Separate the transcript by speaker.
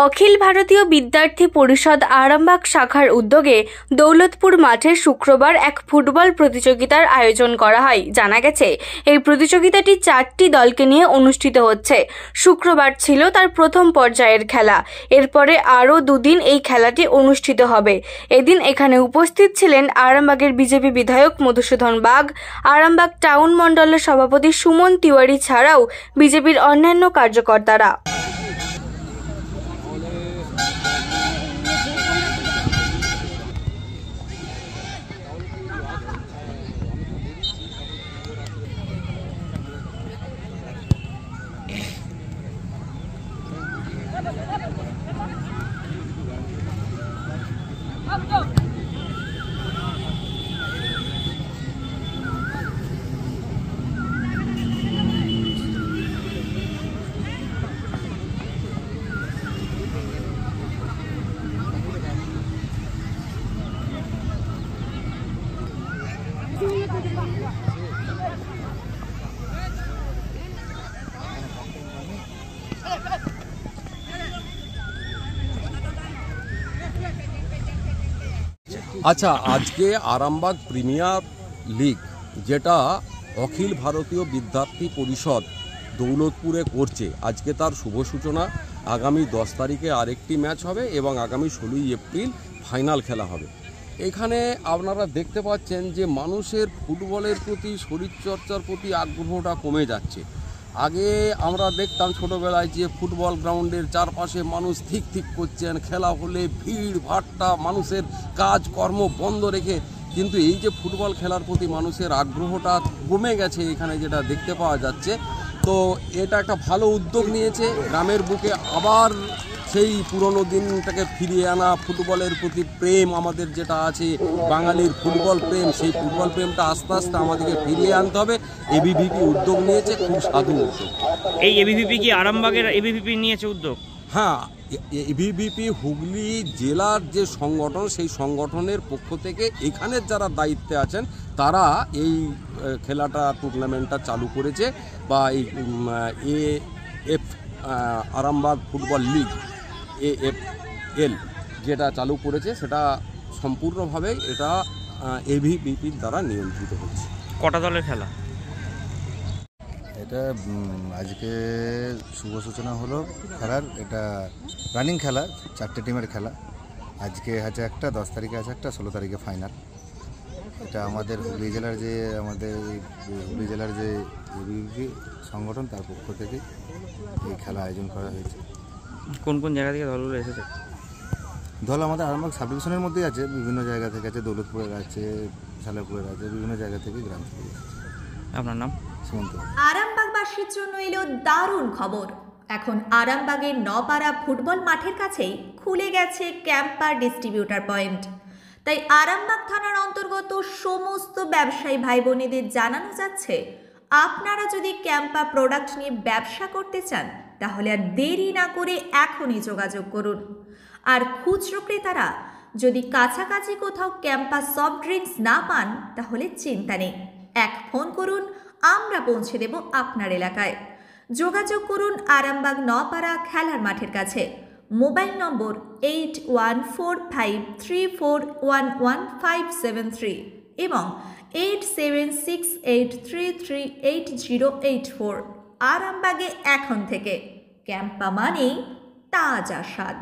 Speaker 1: অখিল ভারতীয় বিদ্যার্থী পরিষদ আরামবাগ শাখার উদ্যোগে দৌলতপুর মাঠে শুক্রবার এক ফুটবল প্রতিযোগিতার আয়োজন করা হয়। জানা গেছে, এই প্রতিযোগিতাটি 4টি দলকে নিয়ে অনুষ্ঠিত হচ্ছে। শুক্রবার ছিল তার প্রথম পর্যায়ের খেলা। এরপরে আরও দুদিন এই খেলাটি অনুষ্ঠিত হবে। এদিন এখানে উপস্থিত ছিলেন আরামবাগের বিজেপি বিধায়ক মধুসূদন বাগ, আরামবাগ টাউন মণ্ডলের সভাপতি সুমন তিওয়ারি ছাড়াও বিজেপির অন্যান্য কার্যকর্তারা।
Speaker 2: আচ্ছা, আজকে আরামবাগ প্রিমিয়ার লিগ যেটা অখিল ভারতীয় বিদ্যার্থী পরিষদ দৌলতপুরে করছে, আজকে তার শুভ সূচনা। আগামী 10 তারিখে আরেকটি ম্যাচ হবে এবং আগামী 16 এপ্রিল ফাইনাল খেলা হবে। এখানে আপনারা দেখতে পাচ্ছেন যে মানুষের ফুটবলের প্রতি, শরীরচর্চার প্রতি আগ্রহটা কমে যাচ্ছে। আগে আমরা দেখতাম ছোটোবেলায় যে ফুটবল গ্রাউন্ডের চারপাশে মানুষ ঠিক ঠিক করছেন, খেলা হলে ভিড় ভাট্টা, মানুষের কাজকর্ম বন্ধ রেখে, কিন্তু এই যে ফুটবল খেলার প্রতি মানুষের আগ্রহটা কমে গেছে এখানে যেটা দেখতে পাওয়া যাচ্ছে। তো এটা একটা ভালো উদ্যোগ নিয়েছে গ্রামের বুকে আবার সেই পুরনো দিনটাকে ফিরিয়ে আনা, ফুটবলের প্রতি প্রেম আমাদের যেটা আছে, বাঙালির ফুটবল প্রেম, সেই ফুটবল প্রেমটা আস্তে আস্তে আমাদেরকে ফিরিয়ে আনতে হবে। এবিভিপি উদ্যোগ নিয়েছে, খুব সাধু উদ্যোগ।
Speaker 3: এই এবিভিপি কি আরামবাগের এবিভিপি নিয়েছে উদ্যোগ?
Speaker 2: হ্যাঁ, এবিভিপি হুগলি জেলার যে সংগঠন, সেই সংগঠনের পক্ষ থেকে এখানের যারা দায়িত্বে আছেন তারা এই খেলাটা, টুর্নামেন্টটা চালু করেছে, বা এই AF Arambagh football league AFL যেটা চালু করেছে, সেটা সম্পূর্ণভাবে এটা এবিভিপির দ্বারা নিয়ন্ত্রিত হচ্ছে।
Speaker 3: কটা দলের খেলা?
Speaker 4: এটা আজকে শুভ সূচনা হলো খেলার। এটা রানিং খেলা, 4টে টিমের খেলা। আজকে আছে একটা, 10 তারিখে আছে একটা, 16 তারিখে ফাইনাল। এটা আমাদের হুগলি জেলার যে এবিভিপি সংগঠন, তার পক্ষ থেকে এই খেলা আয়োজন করা হয়েছে।
Speaker 3: কোন কোন জায়গা থেকে দলগুলো এসেছে?
Speaker 4: দল আমাদের আরামবাগ সাব ডিভিশনের মধ্যেই আছে, বিভিন্ন জায়গা থেকে আছে, দৌলতপুরের আছে, সালেপুরের আছে, বিভিন্ন জায়গা থেকে, গ্রাম থেকে।
Speaker 3: আপনার নাম?
Speaker 4: সুমন্ত।
Speaker 5: আরামবাগবাসীর জন্য এলো দারুণ খবর। এখন আরামবাগের নপাড়া ফুটবল মাঠের কাছেই খুলে গেছে ক্যাম্পা ডিস্ট্রিবিউটার পয়েন্ট। তাই আরামবাগ থানার অন্তর্গত সমস্ত ব্যবসায়ী ভাই বোনেদের জানানো যাচ্ছে, আপনারা যদি ক্যাম্পা প্রোডাক্ট নিয়ে ব্যবসা করতে চান তাহলে আর দেরি না করে এখনই যোগাযোগ করুন। আর খুচরো ক্রেতারা যদি কাছাকাছি কোথাও ক্যাম্পা সফট ড্রিঙ্কস না পান তাহলে চিন্তা নেই, এক ফোন করুন, আমরা পৌঁছে দেব আপনার এলাকায়। যোগাযোগ করুন আরামবাগ নপাড়া খেলার মাঠের কাছে। মোবাইল নম্বর 814534115573 এবং 8768338084। আরামবাগে এখন থেকে ক্যাম্পা মানেই তাজা স্বাদ।